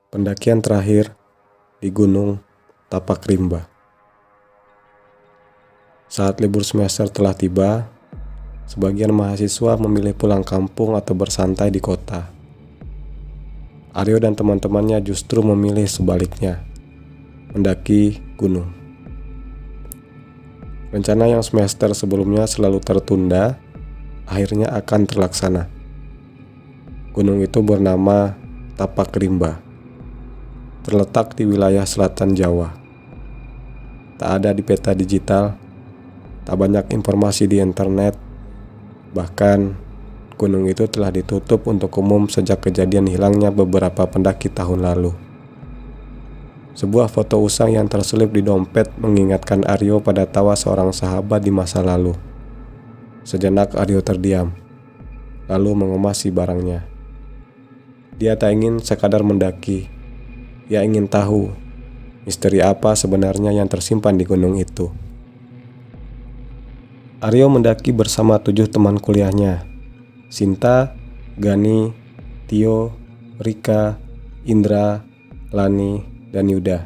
Pendakian terakhir di Gunung Tapak Rimba. Saat libur semester telah tiba, sebagian mahasiswa memilih pulang kampung atau bersantai di kota. Aryo dan teman-temannya justru memilih sebaliknya, mendaki gunung. Rencana yang semester sebelumnya selalu tertunda, akhirnya akan terlaksana. Gunung itu bernama Tapak Rimba. Terletak di wilayah selatan Jawa. Tak ada di peta digital, tak banyak informasi di internet, bahkan gunung itu telah ditutup untuk umum sejak kejadian hilangnya beberapa pendaki tahun lalu. Sebuah foto usang yang terselip di dompet mengingatkan Aryo pada tawa seorang sahabat di masa lalu. Sejenak Aryo terdiam, lalu mengemasi barangnya. Dia tak ingin sekadar mendaki. Ia ingin tahu misteri apa sebenarnya yang tersimpan di gunung itu. Aryo mendaki bersama 7 teman kuliahnya, Sinta, Gani, Tio, Rika, Indra, Lani, dan Yuda.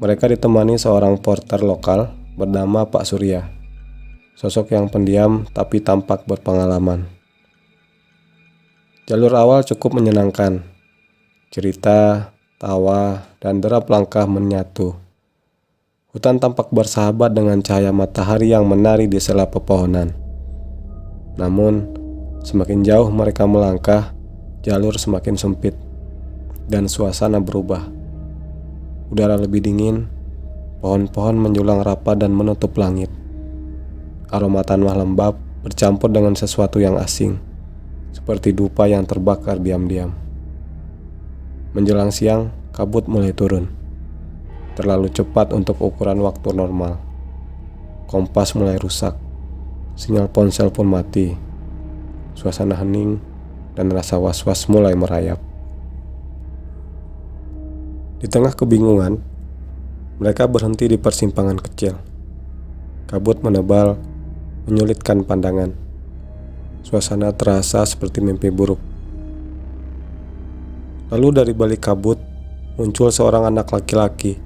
Mereka ditemani seorang porter lokal bernama Pak Surya, sosok yang pendiam tapi tampak berpengalaman. Jalur awal cukup menyenangkan. Cerita, tawa, dan derap langkah menyatu. Hutan tampak bersahabat dengan cahaya matahari yang menari di sela pepohonan. Namun, semakin jauh mereka melangkah, jalur semakin sempit, dan suasana berubah. Udara lebih dingin, pohon-pohon menjulang rapat dan menutup langit. Aroma tanah lembab bercampur dengan sesuatu yang asing, seperti dupa yang terbakar diam-diam. Menjelang siang, kabut mulai turun. Terlalu cepat untuk ukuran waktu normal. Kompas mulai rusak. Sinyal ponsel pun mati. Suasana hening dan rasa was-was mulai merayap. Di tengah kebingungan, mereka berhenti di persimpangan kecil. Kabut menebal, menyulitkan pandangan. Suasana terasa seperti mimpi buruk. Lalu dari balik kabut muncul seorang anak laki-laki.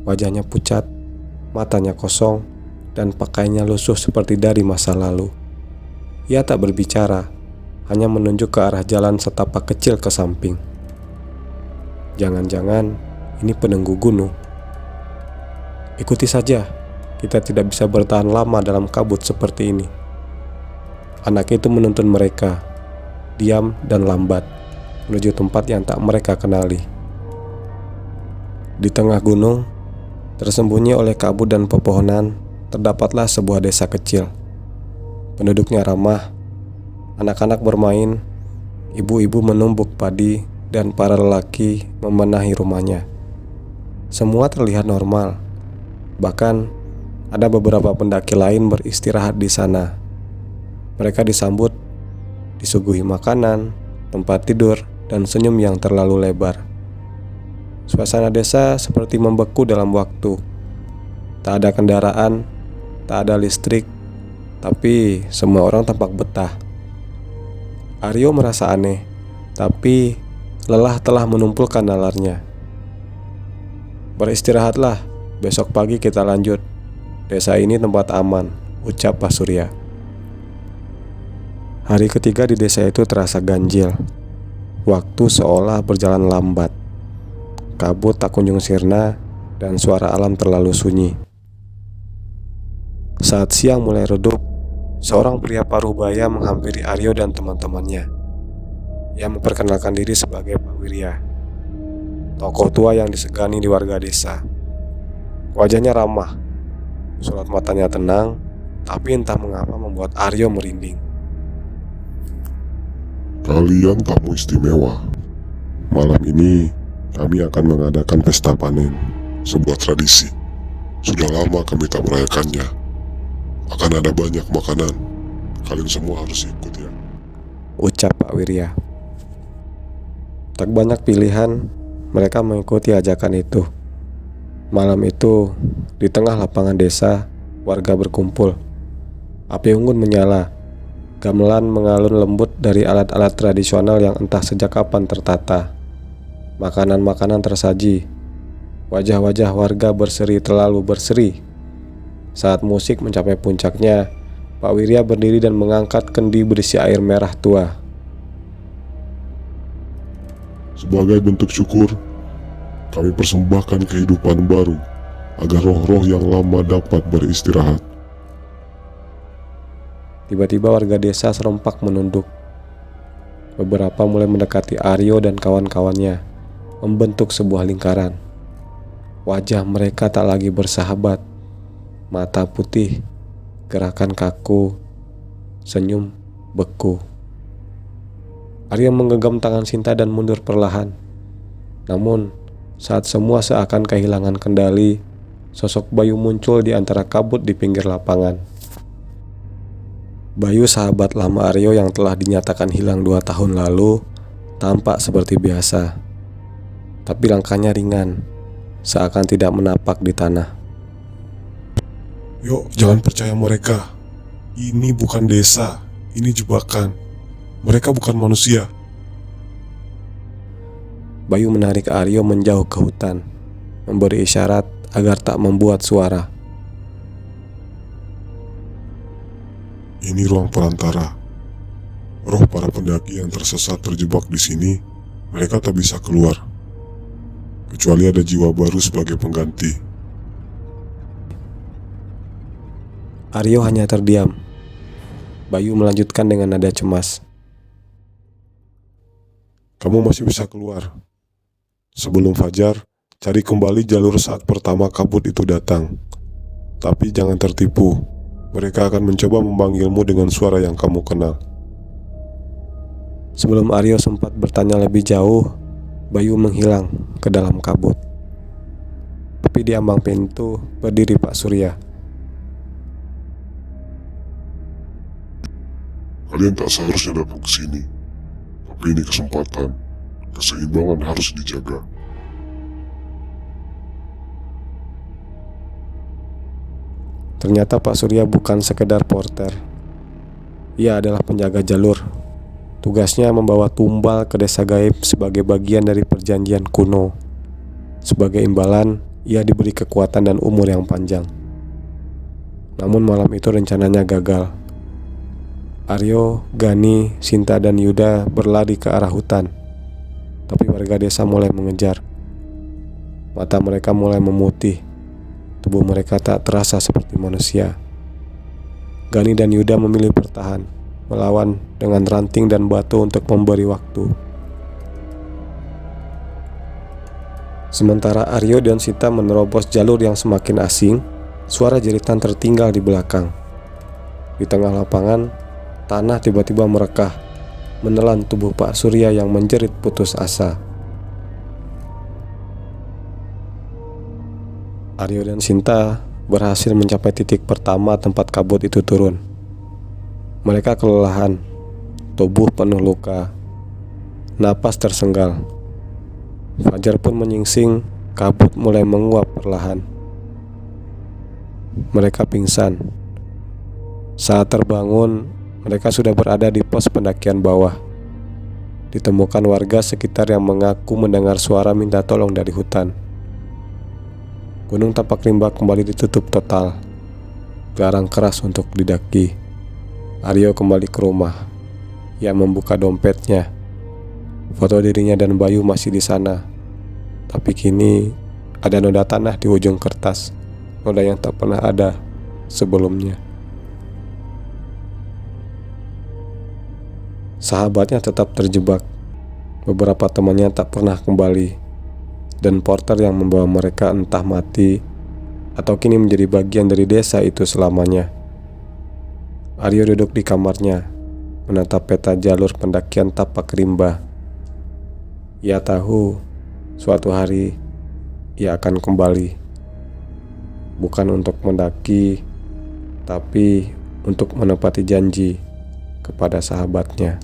Wajahnya pucat, matanya kosong, dan pakaiannya lusuh seperti dari masa lalu. Ia tak berbicara, hanya menunjuk ke arah jalan setapak kecil ke samping. Jangan-jangan ini penunggu gunung. Ikuti saja, kita tidak bisa bertahan lama dalam kabut seperti ini. Anak itu menuntun mereka, diam dan lambat, menuju tempat yang tak mereka kenali. Di tengah gunung, tersembunyi oleh kabut dan pepohonan, terdapatlah sebuah desa kecil. Penduduknya ramah, anak-anak bermain, ibu-ibu menumbuk padi, dan para lelaki membenahi rumahnya. Semua terlihat normal. Bahkan, ada beberapa pendaki lain beristirahat di sana. Mereka disambut, disuguhi makanan, tempat tidur, dan senyum yang terlalu lebar. Suasana desa seperti membeku dalam waktu. Tak ada kendaraan, tak ada listrik, tapi semua orang tampak betah. Aryo merasa aneh, tapi lelah telah menumpulkan nalarnya. Beristirahatlah, besok pagi kita lanjut. Desa ini tempat aman, ucap Pak Surya. Hari ketiga di desa itu terasa ganjil. Waktu seolah berjalan lambat. Kabut tak kunjung sirna dan suara alam terlalu sunyi. Saat siang mulai redup, seorang pria paruh baya menghampiri Aryo dan teman-temannya. Ia memperkenalkan diri sebagai Pak Wirya, tokoh tua yang disegani di warga desa. Wajahnya ramah, sorot matanya tenang, tapi entah mengapa membuat Aryo merinding. Kalian tamu istimewa. Malam ini kami akan mengadakan pesta panen, sebuah tradisi. Sudah lama kami tak merayakannya. Akan ada banyak makanan. Kalian semua harus ikut ya, ucap Pak Wirya. Tak banyak pilihan, mereka mengikuti ajakan itu. Malam itu, di tengah lapangan desa, warga berkumpul. Api unggun menyala. Gamelan mengalun lembut dari alat-alat tradisional yang entah sejak kapan tertata. Makanan-makanan tersaji. Wajah-wajah warga berseri terlalu berseri. Saat musik mencapai puncaknya, Pak Wirya berdiri dan mengangkat kendi berisi air merah tua. Sebagai bentuk syukur, kami persembahkan kehidupan baru agar roh-roh yang lama dapat beristirahat. Tiba-tiba warga desa serempak menunduk. Beberapa mulai mendekati Aryo dan kawan-kawannya, membentuk sebuah lingkaran. Wajah mereka tak lagi bersahabat. Mata putih, gerakan kaku, senyum beku. Aryo menggenggam tangan Sinta dan mundur perlahan. Namun, saat semua seakan kehilangan kendali, sosok Bayu muncul di antara kabut di pinggir lapangan. Bayu, sahabat lama Aryo yang telah dinyatakan hilang 2 tahun lalu, tampak seperti biasa. Tapi langkahnya ringan, seakan tidak menapak di tanah. Yuk, jangan percaya mereka. Ini bukan desa, ini jebakan. Mereka bukan manusia. Bayu menarik Aryo menjauh ke hutan, memberi isyarat agar tak membuat suara. Ini ruang perantara. Roh para pendaki yang tersesat terjebak di sini, mereka tak bisa keluar. Kecuali ada jiwa baru sebagai pengganti. Aryo hanya terdiam. Bayu melanjutkan dengan nada cemas. Kamu masih bisa keluar. Sebelum fajar, cari kembali jalur saat pertama kabut itu datang. Tapi jangan tertipu. Mereka akan mencoba memanggilmu dengan suara yang kamu kenal. Sebelum Aryo sempat bertanya lebih jauh, Bayu menghilang ke dalam kabut. Tapi di ambang pintu berdiri Pak Surya. Kalian tak seharusnya datang ke sini. Tapi ini kesempatan. Keseimbangan harus dijaga. Ternyata Pak Surya bukan sekedar porter. Ia adalah penjaga jalur. Tugasnya membawa tumbal ke desa gaib sebagai bagian dari perjanjian kuno. Sebagai imbalan, ia diberi kekuatan dan umur yang panjang. Namun malam itu rencananya gagal. Aryo, Gani, Sinta, dan Yuda berlari ke arah hutan. Tapi warga desa mulai mengejar. Mata mereka mulai memutih. Tubuh mereka tak terasa seperti manusia. Gani dan Yuda memilih bertahan, melawan dengan ranting dan batu untuk memberi waktu. Sementara Aryo dan Sinta menerobos jalur yang semakin asing, suara jeritan tertinggal di belakang. Di tengah lapangan, tanah tiba-tiba merekah, menelan tubuh Pak Surya yang menjerit putus asa. Aryo dan Sinta berhasil mencapai titik pertama tempat kabut itu turun. Mereka kelelahan, tubuh penuh luka, napas tersenggal. Fajar pun menyingsing, kabut mulai menguap perlahan. Mereka pingsan. Saat terbangun, mereka sudah berada di pos pendakian bawah. Ditemukan warga sekitar yang mengaku mendengar suara minta tolong dari hutan. Gunung Tapak Rimba kembali ditutup total. Garang keras untuk didaki. Aryo kembali ke rumah. Ia membuka dompetnya. Foto dirinya dan Bayu masih di sana. Tapi kini ada noda tanah di ujung kertas. Noda yang tak pernah ada sebelumnya. Sahabatnya tetap terjebak. Beberapa temannya tak pernah kembali. Dan porter yang membawa mereka entah mati atau kini menjadi bagian dari desa itu selamanya. Aryo duduk di kamarnya, menatap peta jalur pendakian Tapak Rimba. Ia tahu suatu hari ia akan kembali. Bukan untuk mendaki, tapi untuk menepati janji kepada sahabatnya.